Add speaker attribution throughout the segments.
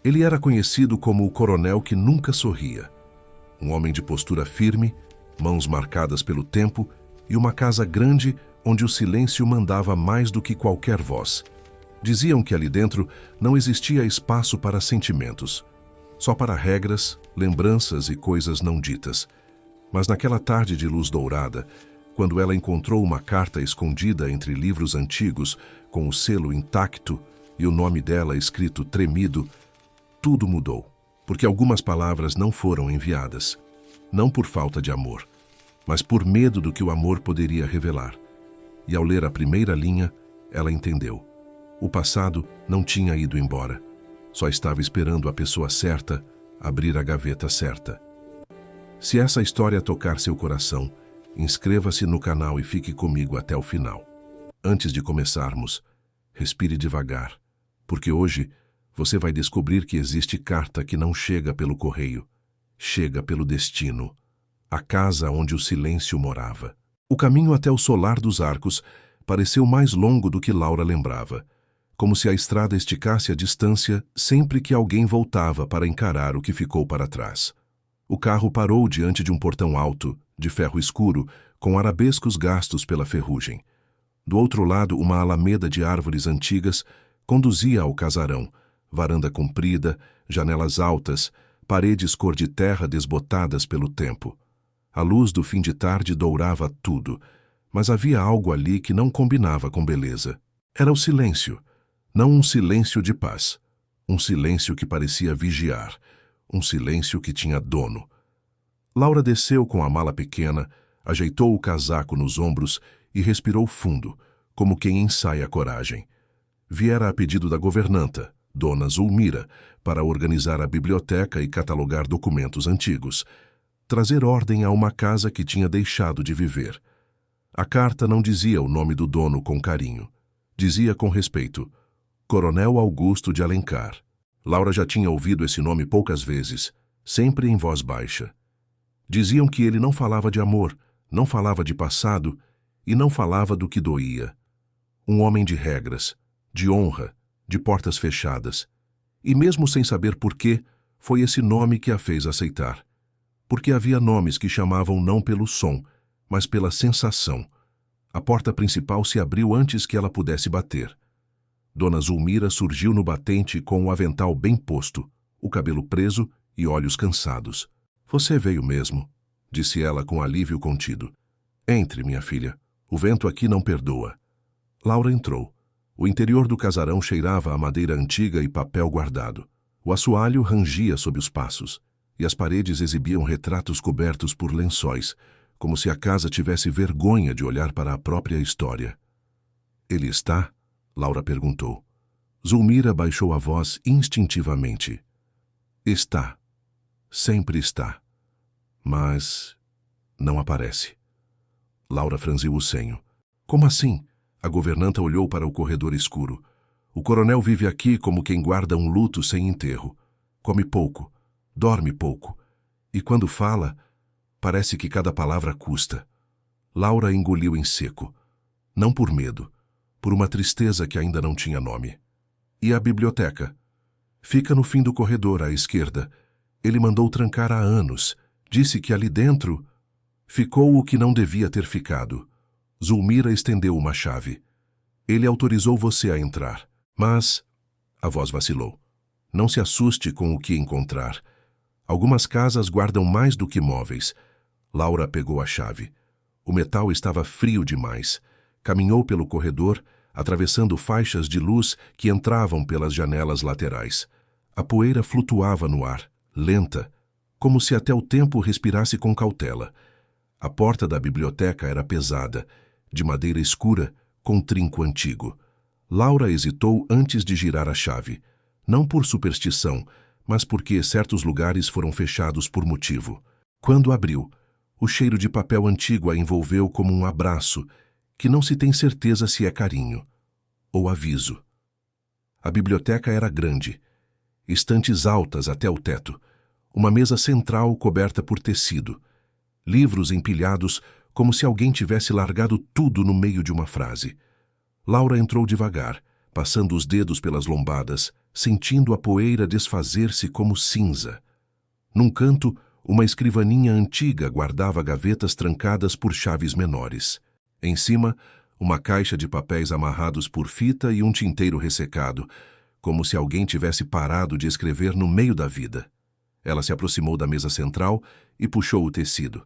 Speaker 1: Ele era conhecido como o coronel que nunca sorria. Um homem de postura firme, mãos marcadas pelo tempo e uma casa grande onde o silêncio mandava mais do que qualquer voz. Diziam que ali dentro não existia espaço para sentimentos, só para regras, lembranças e coisas não ditas. Mas naquela tarde de luz dourada, quando ela encontrou uma carta escondida entre livros antigos, com o selo intacto e o nome dela escrito tremido, tudo mudou, porque algumas palavras não foram enviadas, não por falta de amor, mas por medo do que o amor poderia revelar. E ao ler a primeira linha, ela entendeu. O passado não tinha ido embora, só estava esperando a pessoa certa abrir a gaveta certa. Se essa história tocar seu coração, inscreva-se no canal e fique comigo até o final. Antes de começarmos, respire devagar, porque hoje você vai descobrir que existe carta que não chega pelo correio, chega pelo destino, a casa onde o silêncio morava. O caminho até o solar dos arcos pareceu mais longo do que Laura lembrava, como se a estrada esticasse a distância sempre que alguém voltava para encarar o que ficou para trás. O carro parou diante de um portão alto, de ferro escuro, com arabescos gastos pela ferrugem. Do outro lado, uma alameda de árvores antigas conduzia ao casarão, varanda comprida, janelas altas, paredes cor de terra desbotadas pelo tempo. A luz do fim de tarde dourava tudo, mas havia algo ali que não combinava com beleza. Era o silêncio, não um silêncio de paz, um silêncio que parecia vigiar, um silêncio que tinha dono. Laura desceu com a mala pequena, ajeitou o casaco nos ombros e respirou fundo, como quem ensaia a coragem. Viera a pedido da governanta, Dona Zulmira, para organizar a biblioteca e catalogar documentos antigos, trazer ordem a uma casa que tinha deixado de viver. A carta não dizia o nome do dono com carinho. Dizia com respeito, Coronel Augusto de Alencar. Laura já tinha ouvido esse nome poucas vezes, sempre em voz baixa. Diziam que ele não falava de amor, não falava de passado e não falava do que doía. Um homem de regras, de honra, de portas fechadas. E mesmo sem saber por quê, foi esse nome que a fez aceitar. Porque havia nomes que chamavam não pelo som, mas pela sensação. A porta principal se abriu antes que ela pudesse bater. Dona Zulmira surgiu no batente com o avental bem posto, o cabelo preso e olhos cansados. Você veio mesmo, disse ela com alívio contido. Entre, minha filha. O vento aqui não perdoa. Laura entrou. O interior do casarão cheirava a madeira antiga e papel guardado. O assoalho rangia sob os passos, e as paredes exibiam retratos cobertos por lençóis, como se a casa tivesse vergonha de olhar para a própria história. Ele está? Laura perguntou. Zulmira baixou a voz instintivamente. Está. Sempre está. Mas não aparece. Laura franziu o senho. Como assim? A governanta olhou para o corredor escuro. O coronel vive aqui como quem guarda um luto sem enterro. Come pouco, dorme pouco. E quando fala, parece que cada palavra custa. Laura engoliu em seco. Não por medo, por uma tristeza que ainda não tinha nome. E a biblioteca? Fica no fim do corredor, à esquerda. Ele mandou trancar há anos. Disse que ali dentro ficou o que não devia ter ficado. Zulmira estendeu uma chave. Ele autorizou você a entrar. Mas... A voz vacilou. Não se assuste com o que encontrar. Algumas casas guardam mais do que móveis. Laura pegou a chave. O metal estava frio demais. Caminhou pelo corredor, atravessando faixas de luz que entravam pelas janelas laterais. A poeira flutuava no ar, lenta, como se até o tempo respirasse com cautela. A porta da biblioteca era pesada, de madeira escura, com trinco antigo. Laura hesitou antes de girar a chave, não por superstição, mas porque certos lugares foram fechados por motivo. Quando abriu, o cheiro de papel antigo a envolveu como um abraço, que não se tem certeza se é carinho ou aviso. A biblioteca era grande, estantes altas até o teto, uma mesa central coberta por tecido, livros empilhados como se alguém tivesse largado tudo no meio de uma frase. Laura entrou devagar, passando os dedos pelas lombadas, sentindo a poeira desfazer-se como cinza. Num canto, uma escrivaninha antiga guardava gavetas trancadas por chaves menores. Em cima, uma caixa de papéis amarrados por fita e um tinteiro ressecado, como se alguém tivesse parado de escrever no meio da vida. Ela se aproximou da mesa central e puxou o tecido.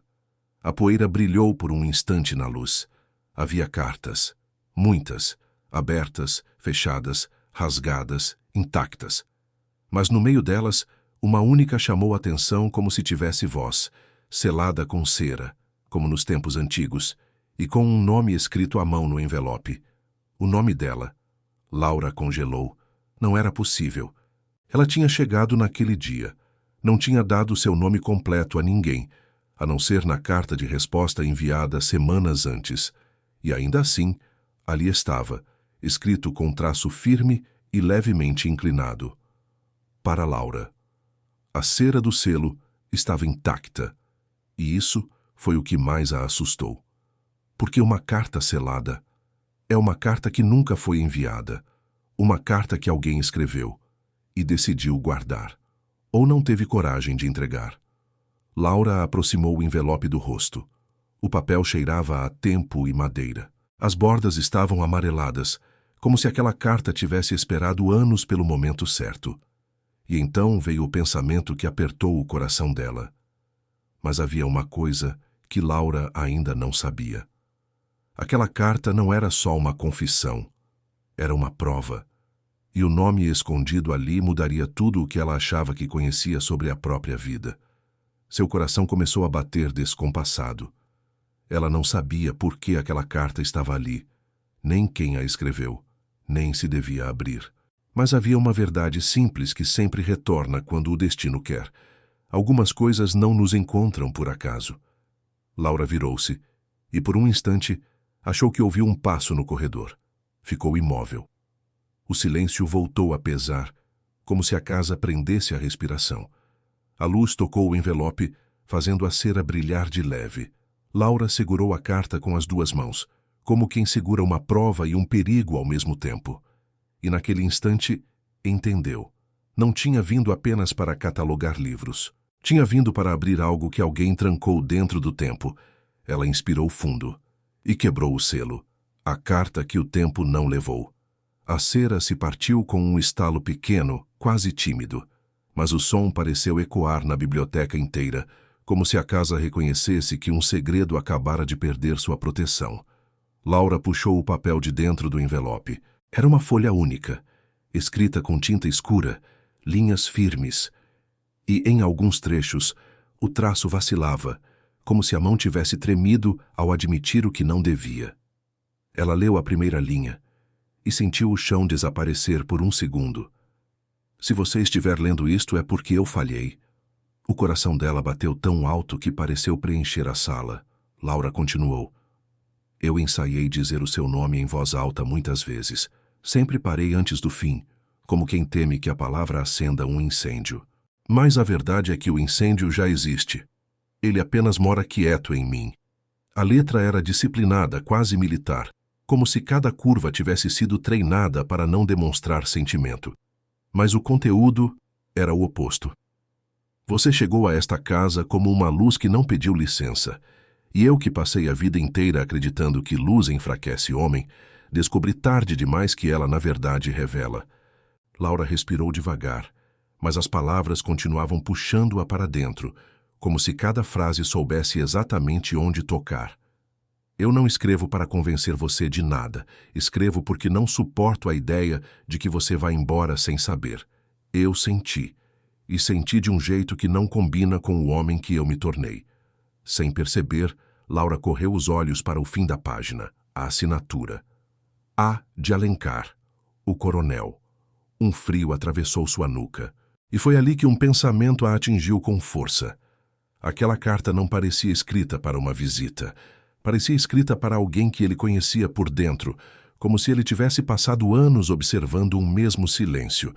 Speaker 1: A poeira brilhou por um instante na luz. Havia cartas, muitas, abertas, fechadas, rasgadas, intactas. Mas no meio delas, uma única chamou a atenção como se tivesse voz, selada com cera, como nos tempos antigos, e com um nome escrito à mão no envelope. O nome dela. Laura congelou. Não era possível. Ela tinha chegado naquele dia. Não tinha dado seu nome completo a ninguém, a não ser na carta de resposta enviada semanas antes. E ainda assim, ali estava, escrito com traço firme e levemente inclinado. Para Laura. A cera do selo estava intacta, e isso foi o que mais a assustou. Porque uma carta selada é uma carta que nunca foi enviada, uma carta que alguém escreveu e decidiu guardar, ou não teve coragem de entregar. Laura aproximou o envelope do rosto. O papel cheirava a tempo e madeira. As bordas estavam amareladas, como se aquela carta tivesse esperado anos pelo momento certo. E então veio o pensamento que apertou o coração dela. Mas havia uma coisa que Laura ainda não sabia. Aquela carta não era só uma confissão, era uma prova. E o nome escondido ali mudaria tudo o que ela achava que conhecia sobre a própria vida. Seu coração começou a bater descompassado. Ela não sabia por que aquela carta estava ali, nem quem a escreveu, nem se devia abrir. Mas havia uma verdade simples que sempre retorna quando o destino quer. Algumas coisas não nos encontram por acaso. Laura virou-se e, por um instante, achou que ouviu um passo no corredor. Ficou imóvel. O silêncio voltou a pesar, como se a casa prendesse a respiração. A luz tocou o envelope, fazendo a cera brilhar de leve. Laura segurou a carta com as duas mãos, como quem segura uma prova e um perigo ao mesmo tempo. E naquele instante, entendeu. Não tinha vindo apenas para catalogar livros. Tinha vindo para abrir algo que alguém trancou dentro do tempo. Ela inspirou fundo e quebrou o selo. A carta que o tempo não levou. A cera se partiu com um estalo pequeno, quase tímido. Mas o som pareceu ecoar na biblioteca inteira, como se a casa reconhecesse que um segredo acabara de perder sua proteção. Laura puxou o papel de dentro do envelope. Era uma folha única, escrita com tinta escura, linhas firmes. E, em alguns trechos, o traço vacilava, como se a mão tivesse tremido ao admitir o que não devia. Ela leu a primeira linha e sentiu o chão desaparecer por um segundo. Se você estiver lendo isto é porque eu falhei. O coração dela bateu tão alto que pareceu preencher a sala. Laura continuou. Eu ensaiei dizer o seu nome em voz alta muitas vezes. Sempre parei antes do fim, como quem teme que a palavra acenda um incêndio. Mas a verdade é que o incêndio já existe. Ele apenas mora quieto em mim. A letra era disciplinada, quase militar, como se cada curva tivesse sido treinada para não demonstrar sentimento. Mas o conteúdo era o oposto. Você chegou a esta casa como uma luz que não pediu licença, e eu que passei a vida inteira acreditando que luz enfraquece homem, descobri tarde demais que ela, na verdade, revela. Laura respirou devagar, mas as palavras continuavam puxando-a para dentro, como se cada frase soubesse exatamente onde tocar. Eu não escrevo para convencer você de nada. Escrevo porque não suporto a ideia de que você vai embora sem saber. Eu senti. E senti de um jeito que não combina com o homem que eu me tornei. Sem perceber, Laura correu os olhos para o fim da página, a assinatura. A. de Alencar, o coronel. Um frio atravessou sua nuca. E foi ali que um pensamento a atingiu com força. Aquela carta não parecia escrita para uma visita. Parecia escrita para alguém que ele conhecia por dentro, como se ele tivesse passado anos observando um mesmo silêncio,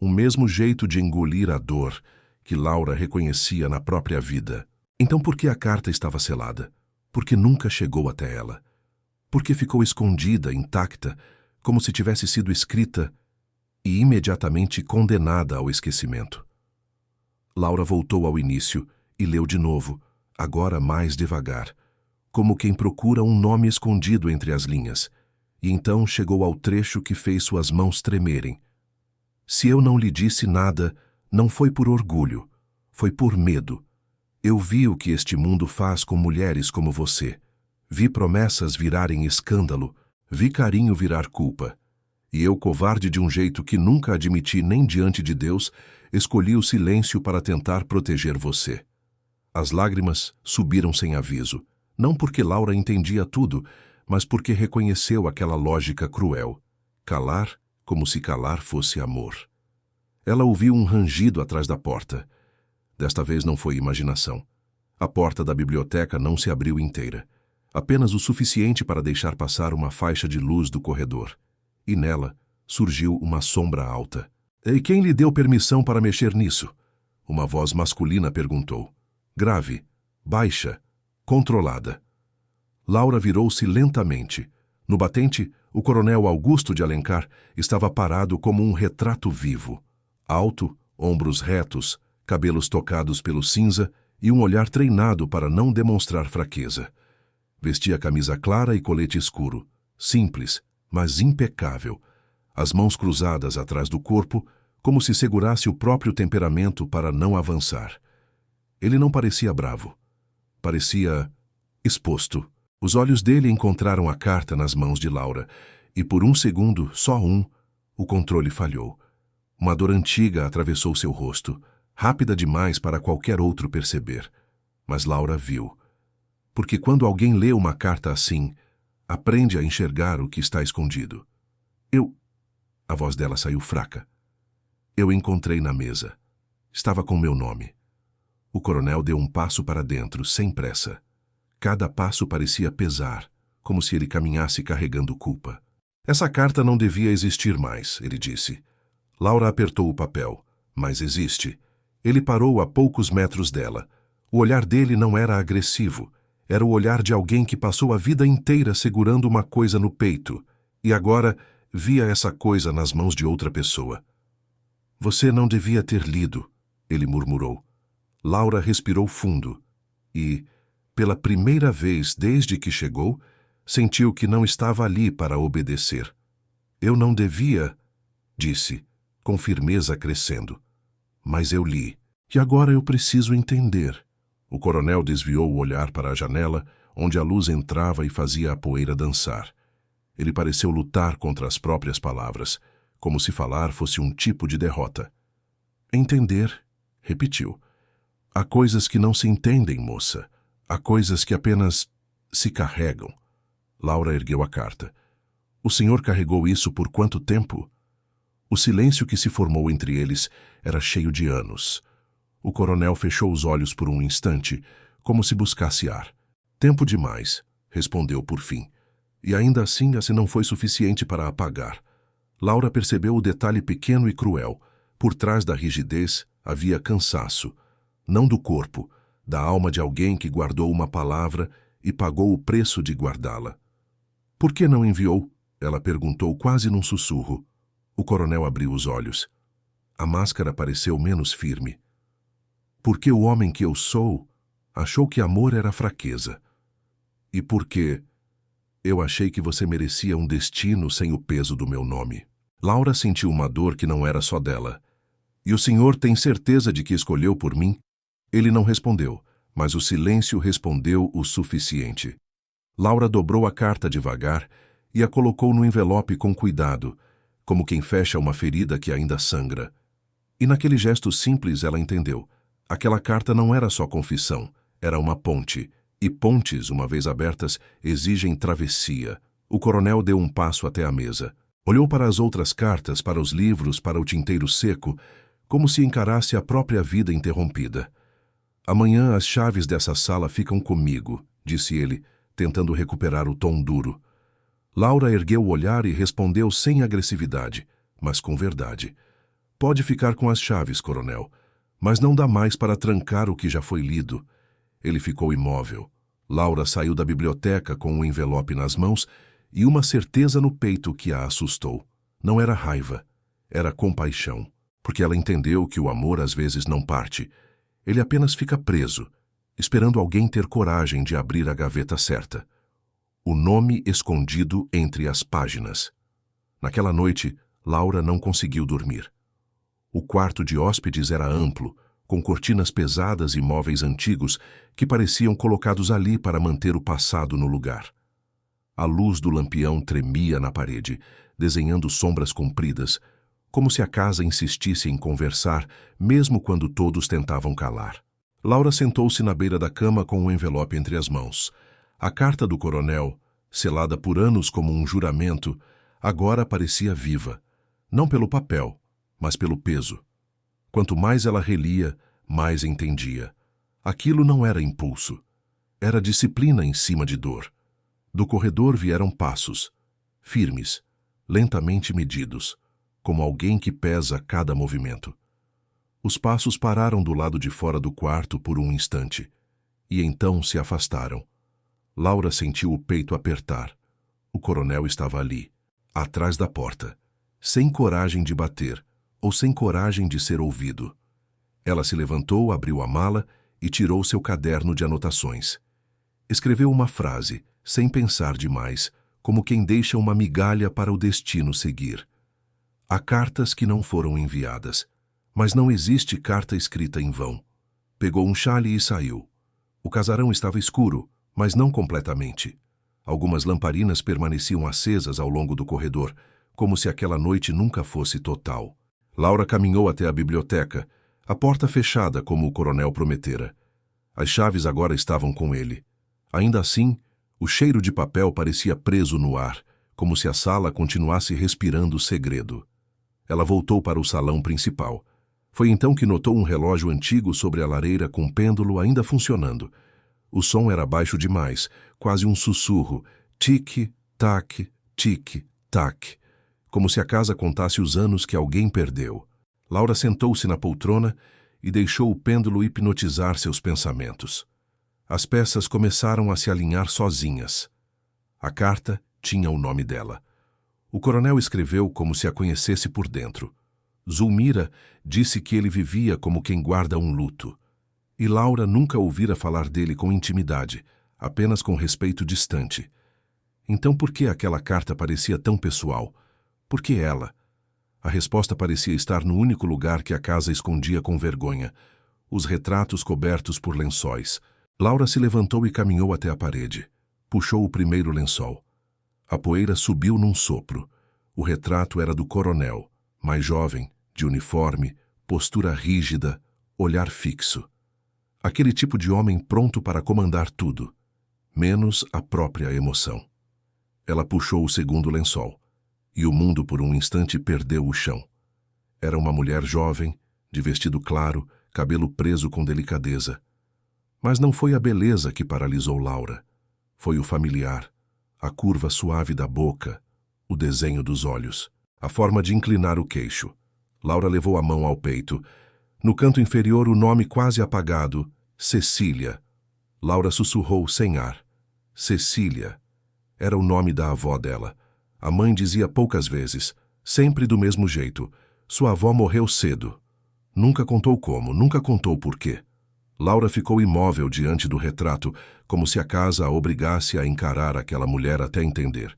Speaker 1: um mesmo jeito de engolir a dor que Laura reconhecia na própria vida. Então por que a carta estava selada? Porque nunca chegou até ela. Porque ficou escondida, intacta, como se tivesse sido escrita e imediatamente condenada ao esquecimento. Laura voltou ao início e leu de novo, agora mais devagar, como quem procura um nome escondido entre as linhas, e então chegou ao trecho que fez suas mãos tremerem. Se eu não lhe disse nada, não foi por orgulho, foi por medo. Eu vi o que este mundo faz com mulheres como você. Vi promessas virarem escândalo, vi carinho virar culpa. E eu, covarde de um jeito que nunca admiti nem diante de Deus, escolhi o silêncio para tentar proteger você. As lágrimas subiram sem aviso, não porque Laura entendia tudo, mas porque reconheceu aquela lógica cruel. Calar como se calar fosse amor. Ela ouviu um rangido atrás da porta. Desta vez não foi imaginação. A porta da biblioteca não se abriu inteira. Apenas o suficiente para deixar passar uma faixa de luz do corredor. E nela surgiu uma sombra alta. E quem lhe deu permissão para mexer nisso? Uma voz masculina perguntou. Grave, baixa, controlada. Laura virou-se lentamente. No batente, o coronel Augusto de Alencar estava parado como um retrato vivo. Alto, ombros retos, cabelos tocados pelo cinza e um olhar treinado para não demonstrar fraqueza. Vestia camisa clara e colete escuro, simples, mas impecável, as mãos cruzadas atrás do corpo, como se segurasse o próprio temperamento para não avançar. Ele não parecia bravo. Parecia exposto. Os olhos dele encontraram a carta nas mãos de Laura, e por um segundo, só um, o controle falhou. Uma dor antiga atravessou seu rosto, rápida demais para qualquer outro perceber. Mas Laura viu. Porque quando alguém lê uma carta assim, aprende a enxergar o que está escondido. A voz dela saiu fraca. Eu encontrei na mesa. Estava com meu nome. O coronel deu um passo para dentro, sem pressa. Cada passo parecia pesar, como se ele caminhasse carregando culpa. Essa carta não devia existir mais, ele disse. Laura apertou o papel. Mas existe. Ele parou a poucos metros dela. O olhar dele não era agressivo. Era o olhar de alguém que passou a vida inteira segurando uma coisa no peito, e agora via essa coisa nas mãos de outra pessoa. Você não devia ter lido, ele murmurou. Laura respirou fundo e, pela primeira vez desde que chegou, sentiu que não estava ali para obedecer. Eu não devia, disse, com firmeza crescendo. Mas eu li, e agora eu preciso entender. O coronel desviou o olhar para a janela, onde a luz entrava e fazia a poeira dançar. Ele pareceu lutar contra as próprias palavras, como se falar fosse um tipo de derrota. Entender, repetiu. Há coisas que não se entendem, moça. Há coisas que apenas se carregam. Laura ergueu a carta. O senhor carregou isso por quanto tempo? O silêncio que se formou entre eles era cheio de anos. O coronel fechou os olhos por um instante, como se buscasse ar. Tempo demais, respondeu por fim. E ainda assim, se não foi suficiente para apagar. Laura percebeu o detalhe pequeno e cruel. Por trás da rigidez havia cansaço. Não do corpo, da alma de alguém que guardou uma palavra e pagou o preço de guardá-la. Por que não enviou? Ela perguntou quase num sussurro. O coronel abriu os olhos. A máscara pareceu menos firme. Porque o homem que eu sou achou que amor era fraqueza. E porque eu achei que você merecia um destino sem o peso do meu nome. Laura sentiu uma dor que não era só dela. E o senhor tem certeza de que escolheu por mim? Ele não respondeu, mas o silêncio respondeu o suficiente. Laura dobrou a carta devagar e a colocou no envelope com cuidado, como quem fecha uma ferida que ainda sangra. E naquele gesto simples ela entendeu. Aquela carta não era só confissão, era uma ponte. E pontes, uma vez abertas, exigem travessia. O coronel deu um passo até a mesa. Olhou para as outras cartas, para os livros, para o tinteiro seco, como se encarasse a própria vida interrompida. Amanhã as chaves dessa sala ficam comigo, disse ele, tentando recuperar o tom duro. Laura ergueu o olhar e respondeu sem agressividade, mas com verdade. Pode ficar com as chaves, coronel, mas não dá mais para trancar o que já foi lido. Ele ficou imóvel. Laura saiu da biblioteca com o envelope nas mãos e uma certeza no peito que a assustou. Não era raiva, era compaixão, porque ela entendeu que o amor às vezes não parte. Ele apenas fica preso, esperando alguém ter coragem de abrir a gaveta certa. O nome escondido entre as páginas. Naquela noite, Laura não conseguiu dormir. O quarto de hóspedes era amplo, com cortinas pesadas e móveis antigos que pareciam colocados ali para manter o passado no lugar. A luz do lampião tremia na parede, desenhando sombras compridas, como se a casa insistisse em conversar, mesmo quando todos tentavam calar. Laura sentou-se na beira da cama com um envelope entre as mãos. A carta do coronel, selada por anos como um juramento, agora parecia viva, não pelo papel, mas pelo peso. Quanto mais ela relia, mais entendia. Aquilo não era impulso. Era disciplina em cima de dor. Do corredor vieram passos, firmes, lentamente medidos, como alguém que pesa cada movimento. Os passos pararam do lado de fora do quarto por um instante, e então se afastaram. Laura sentiu o peito apertar. O coronel estava ali, atrás da porta, sem coragem de bater, ou sem coragem de ser ouvido. Ela se levantou, abriu a mala e tirou seu caderno de anotações. Escreveu uma frase, sem pensar demais, como quem deixa uma migalha para o destino seguir. Há cartas que não foram enviadas, mas não existe carta escrita em vão. Pegou um xale e saiu. O casarão estava escuro, mas não completamente. Algumas lamparinas permaneciam acesas ao longo do corredor, como se aquela noite nunca fosse total. Laura caminhou até a biblioteca, a porta fechada como o coronel prometera. As chaves agora estavam com ele. Ainda assim, o cheiro de papel parecia preso no ar, como se a sala continuasse respirando segredo. Ela voltou para o salão principal. Foi então que notou um relógio antigo sobre a lareira com pêndulo ainda funcionando. O som era baixo demais, quase um sussurro. Tic-tac, tic-tac. Como se a casa contasse os anos que alguém perdeu. Laura sentou-se na poltrona e deixou o pêndulo hipnotizar seus pensamentos. As peças começaram a se alinhar sozinhas. A carta tinha o nome dela. O coronel escreveu como se a conhecesse por dentro. Zulmira disse que ele vivia como quem guarda um luto. E Laura nunca ouvira falar dele com intimidade, apenas com respeito distante. Então por que aquela carta parecia tão pessoal? Por que ela? A resposta parecia estar no único lugar que a casa escondia com vergonha, os retratos cobertos por lençóis. Laura se levantou e caminhou até a parede. Puxou o primeiro lençol. A poeira subiu num sopro. O retrato era do coronel, mais jovem, de uniforme, postura rígida, olhar fixo. Aquele tipo de homem pronto para comandar tudo, menos a própria emoção. Ela puxou o segundo lençol, e o mundo por um instante perdeu o chão. Era uma mulher jovem, de vestido claro, cabelo preso com delicadeza. Mas não foi a beleza que paralisou Laura. Foi o familiar, a curva suave da boca, o desenho dos olhos, a forma de inclinar o queixo. Laura levou a mão ao peito. No canto inferior, o nome quase apagado, Cecília. Laura sussurrou sem ar. Cecília. Era o nome da avó dela. A mãe dizia poucas vezes, sempre do mesmo jeito. Sua avó morreu cedo. Nunca contou como, nunca contou por quê. Laura ficou imóvel diante do retrato, como se a casa a obrigasse a encarar aquela mulher até entender.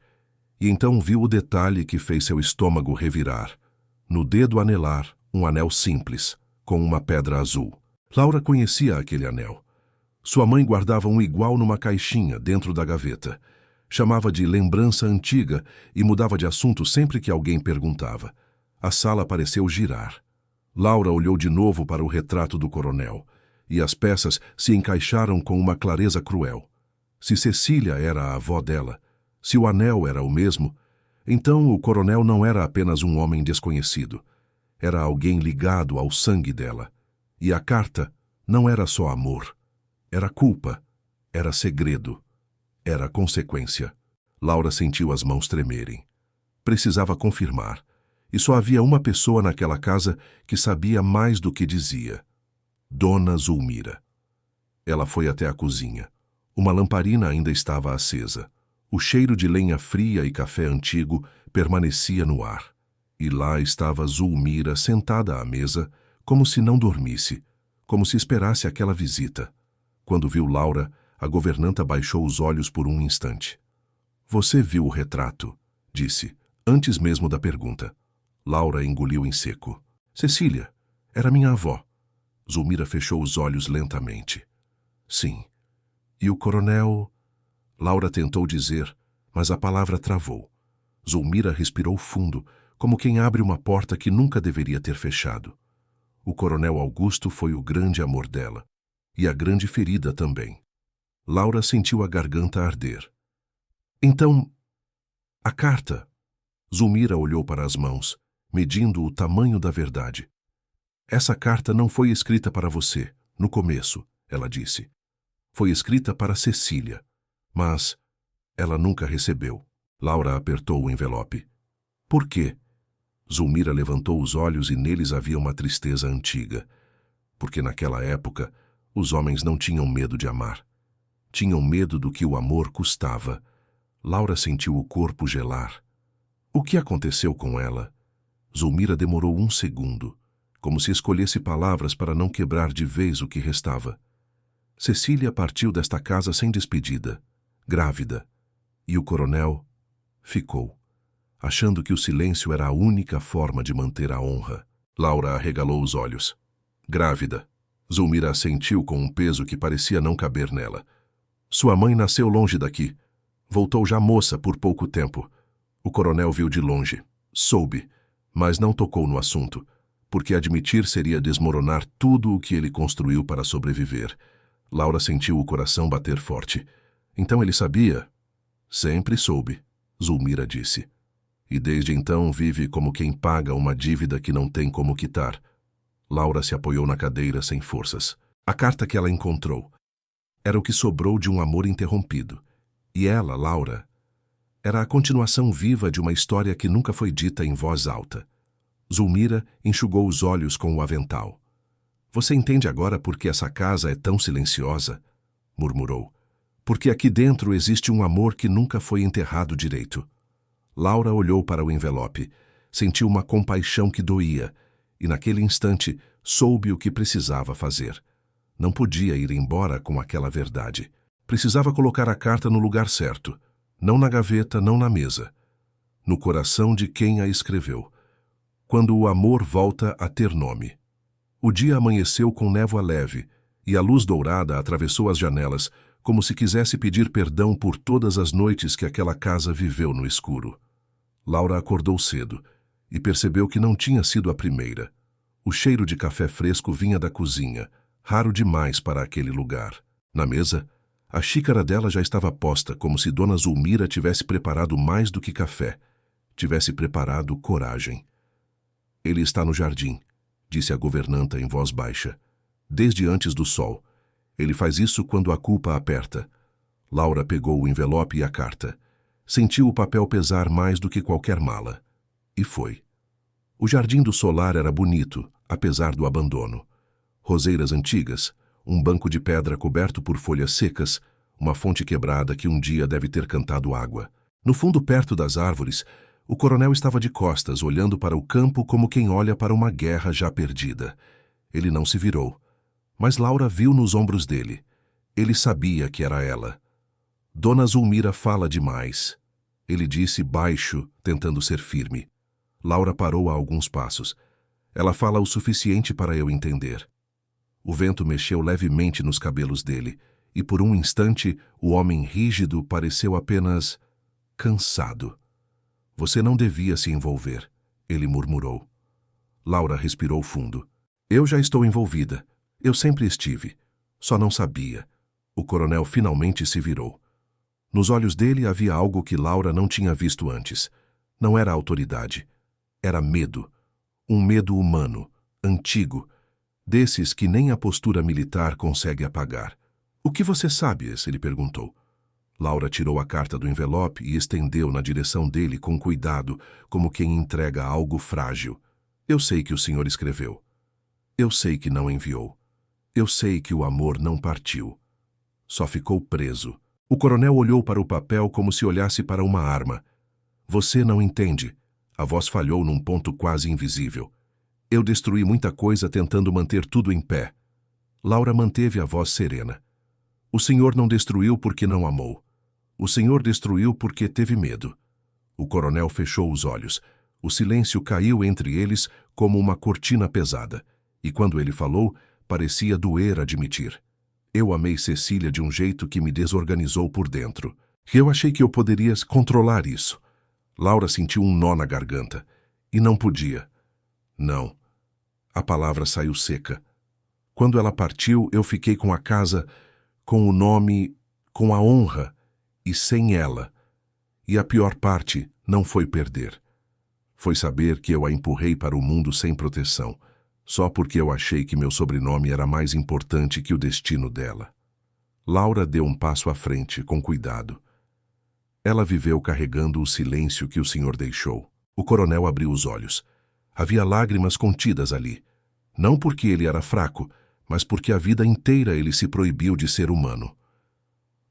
Speaker 1: E então viu o detalhe que fez seu estômago revirar. No dedo anelar, um anel simples, com uma pedra azul. Laura conhecia aquele anel. Sua mãe guardava um igual numa caixinha dentro da gaveta. Chamava de lembrança antiga e mudava de assunto sempre que alguém perguntava. A sala pareceu girar. Laura olhou de novo para o retrato do coronel, e as peças se encaixaram com uma clareza cruel. Se Cecília era a avó dela, se o anel era o mesmo, então o coronel não era apenas um homem desconhecido. Era alguém ligado ao sangue dela. E a carta não era só amor. Era culpa. Era segredo. Era consequência. Laura sentiu as mãos tremerem. Precisava confirmar. E só havia uma pessoa naquela casa que sabia mais do que dizia. Dona Zulmira. Ela foi até a cozinha. Uma lamparina ainda estava acesa. O cheiro de lenha fria e café antigo permanecia no ar. E lá estava Zulmira sentada à mesa, como se não dormisse, como se esperasse aquela visita. Quando viu Laura, a governanta baixou os olhos por um instante. Você viu o retrato, disse, antes mesmo da pergunta. Laura engoliu em seco. Cecília, era minha avó. Zulmira fechou os olhos lentamente. Sim. E o coronel... Laura tentou dizer, mas a palavra travou. Zulmira respirou fundo, como quem abre uma porta que nunca deveria ter fechado. O coronel Augusto foi o grande amor dela, e a grande ferida também. Laura sentiu a garganta arder. Então, a carta. Zulmira olhou para as mãos, medindo o tamanho da verdade. Essa carta não foi escrita para você, no começo, ela disse. Foi escrita para Cecília, mas ela nunca recebeu. Laura apertou o envelope. Por quê? Zulmira levantou os olhos e neles havia uma tristeza antiga. Porque naquela época, os homens não tinham medo de amar. Tinham medo do que o amor custava. Laura sentiu o corpo gelar. O que aconteceu com ela? Zulmira demorou um segundo, como se escolhesse palavras para não quebrar de vez o que restava. Cecília partiu desta casa sem despedida, grávida, e o coronel ficou, achando que o silêncio era a única forma de manter a honra. Laura arregalou os olhos. Grávida. Zulmira assentiu com um peso que parecia não caber nela. Sua mãe nasceu longe daqui. Voltou já moça por pouco tempo. O coronel viu de longe. Soube, mas não tocou no assunto, porque admitir seria desmoronar tudo o que ele construiu para sobreviver. Laura sentiu o coração bater forte. Então ele sabia? Sempre soube, Zulmira disse. E desde então vive como quem paga uma dívida que não tem como quitar. Laura se apoiou na cadeira sem forças. A carta que ela encontrou era o que sobrou de um amor interrompido. E ela, Laura, era a continuação viva de uma história que nunca foi dita em voz alta. Zulmira enxugou os olhos com o avental. Você entende agora por que essa casa é tão silenciosa? Murmurou. Porque aqui dentro existe um amor que nunca foi enterrado direito. Laura olhou para o envelope, sentiu uma compaixão que doía, e naquele instante soube o que precisava fazer. Não podia ir embora com aquela verdade. Precisava colocar a carta no lugar certo, não na gaveta, não na mesa. No coração de quem a escreveu. Quando o amor volta a ter nome. O dia amanheceu com névoa leve, e a luz dourada atravessou as janelas, como se quisesse pedir perdão por todas as noites que aquela casa viveu no escuro. Laura acordou cedo, e percebeu que não tinha sido a primeira. O cheiro de café fresco vinha da cozinha, raro demais para aquele lugar. Na mesa, a xícara dela já estava posta, como se Dona Zulmira tivesse preparado mais do que café, tivesse preparado coragem. Ele está no jardim, disse a governanta em voz baixa. Desde antes do sol. Ele faz isso quando a culpa aperta. Laura pegou o envelope e a carta. Sentiu o papel pesar mais do que qualquer mala. E foi. O jardim do solar era bonito, apesar do abandono. Roseiras antigas, um banco de pedra coberto por folhas secas, uma fonte quebrada que um dia deve ter cantado água. No fundo, perto das árvores, o coronel estava de costas, olhando para o campo como quem olha para uma guerra já perdida. Ele não se virou. Mas Laura viu nos ombros dele. Ele sabia que era ela. Dona Zulmira fala demais. Ele disse baixo, tentando ser firme. Laura parou a alguns passos. Ela fala o suficiente para eu entender. O vento mexeu levemente nos cabelos dele, e por um instante o homem rígido pareceu apenas cansado. Você não devia se envolver, ele murmurou. Laura respirou fundo. Eu já estou envolvida. Eu sempre estive. Só não sabia. O coronel finalmente se virou. Nos olhos dele havia algo que Laura não tinha visto antes. Não era autoridade. Era medo. Um medo humano, antigo, desses que nem a postura militar consegue apagar. O que você sabe? Ele perguntou. Laura tirou a carta do envelope e estendeu na direção dele com cuidado, como quem entrega algo frágil. Eu sei que o senhor escreveu. Eu sei que não enviou. Eu sei que o amor não partiu. Só ficou preso. O coronel olhou para o papel como se olhasse para uma arma. Você não entende. A voz falhou num ponto quase invisível. Eu destruí muita coisa tentando manter tudo em pé. Laura manteve a voz serena. O senhor não destruiu porque não amou. O senhor destruiu porque teve medo. O coronel fechou os olhos. O silêncio caiu entre eles como uma cortina pesada. E quando ele falou, parecia doer admitir. Eu amei Cecília de um jeito que me desorganizou por dentro. Eu achei que eu poderia controlar isso. Laura sentiu um nó na garganta. E não podia. Não. A palavra saiu seca. Quando ela partiu, eu fiquei com a casa, com o nome, com a honra, e sem ela. E a pior parte não foi perder. Foi saber que eu a empurrei para o mundo sem proteção, só porque eu achei que meu sobrenome era mais importante que o destino dela. Laura deu um passo à frente, com cuidado. Ela viveu carregando o silêncio que o senhor deixou. O coronel abriu os olhos. Havia lágrimas contidas ali. Não porque ele era fraco, mas porque a vida inteira ele se proibiu de ser humano.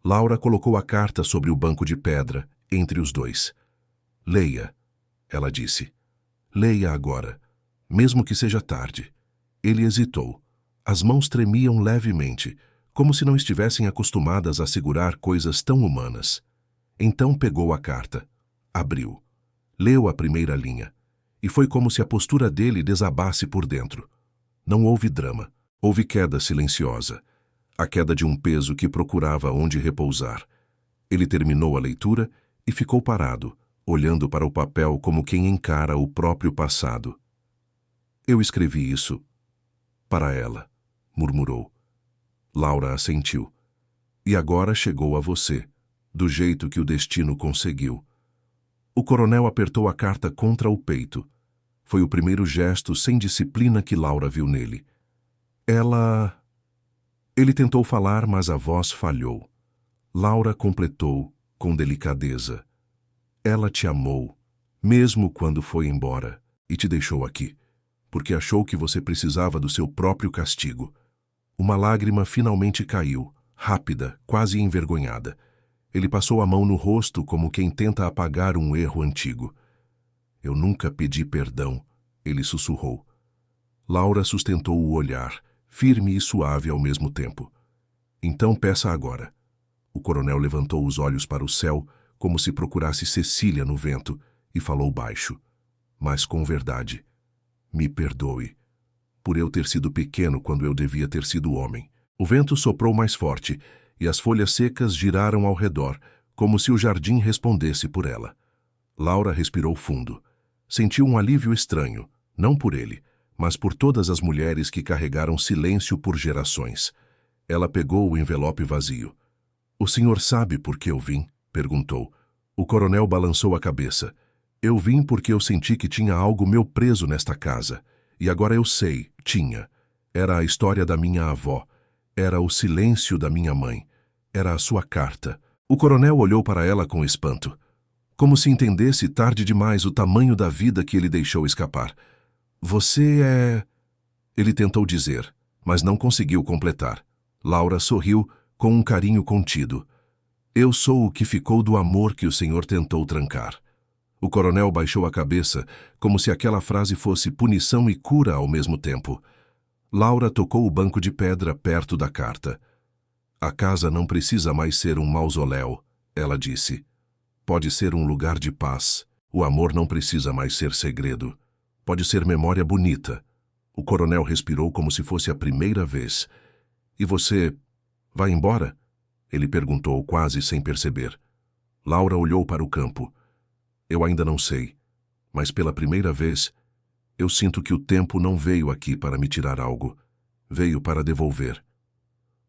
Speaker 1: Laura colocou a carta sobre o banco de pedra, entre os dois. Leia, ela disse. Leia agora, mesmo que seja tarde. Ele hesitou. As mãos tremiam levemente, como se não estivessem acostumadas a segurar coisas tão humanas. Então pegou a carta. Abriu. Leu a primeira linha. E foi como se a postura dele desabasse por dentro. Não houve drama. Houve queda silenciosa. A queda de um peso que procurava onde repousar. Ele terminou a leitura e ficou parado, olhando para o papel como quem encara o próprio passado. Eu escrevi isso para ela, murmurou. Laura assentiu. E agora chegou a você, do jeito que o destino conseguiu. O coronel apertou a carta contra o peito. Foi o primeiro gesto sem disciplina que Laura viu nele. Ele tentou falar, mas a voz falhou. Laura completou, com delicadeza. Ela te amou, mesmo quando foi embora, e te deixou aqui, porque achou que você precisava do seu próprio castigo. Uma lágrima finalmente caiu, rápida, quase envergonhada. Ele passou a mão no rosto como quem tenta apagar um erro antigo. Eu nunca pedi perdão, ele sussurrou. Laura sustentou o olhar, firme e suave ao mesmo tempo. Então peça agora. O coronel levantou os olhos para o céu, como se procurasse Cecília no vento, e falou baixo, mas com verdade. Me perdoe, por eu ter sido pequeno quando eu devia ter sido homem. O vento soprou mais forte, e as folhas secas giraram ao redor, como se o jardim respondesse por ela. Laura respirou fundo. Sentiu um alívio estranho, não por ele, mas por todas as mulheres que carregaram silêncio por gerações. Ela pegou o envelope vazio. O senhor sabe por que eu vim? Perguntou. O coronel balançou a cabeça. Eu vim porque eu senti que tinha algo meu preso nesta casa. E agora eu sei, tinha. Era a história da minha avó. Era o silêncio da minha mãe. Era a sua carta. O coronel olhou para ela com espanto. Como se entendesse tarde demais o tamanho da vida que ele deixou escapar. Você é... Ele tentou dizer, mas não conseguiu completar. Laura sorriu com um carinho contido. Eu sou o que ficou do amor que o senhor tentou trancar. O coronel baixou a cabeça, como se aquela frase fosse punição e cura ao mesmo tempo. Laura tocou o banco de pedra perto da carta. A casa não precisa mais ser um mausoléu, ela disse. Pode ser um lugar de paz. O amor não precisa mais ser segredo. Pode ser memória bonita. O coronel respirou como se fosse a primeira vez. E você vai embora? Ele perguntou quase sem perceber. Laura olhou para o campo. Eu ainda não sei, mas pela primeira vez, eu sinto que o tempo não veio aqui para me tirar algo. Veio para devolver.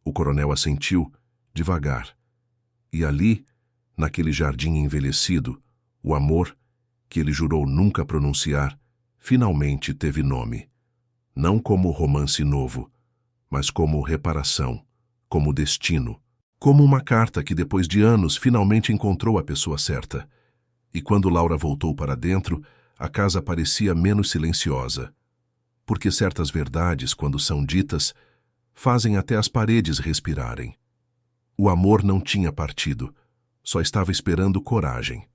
Speaker 1: O coronel assentiu, devagar. E ali, naquele jardim envelhecido, o amor, que ele jurou nunca pronunciar, finalmente teve nome. Não como romance novo, mas como reparação, como destino, como uma carta que depois de anos finalmente encontrou a pessoa certa. E quando Laura voltou para dentro, a casa parecia menos silenciosa. Porque certas verdades, quando são ditas, fazem até as paredes respirarem. O amor não tinha partido, só estava esperando coragem.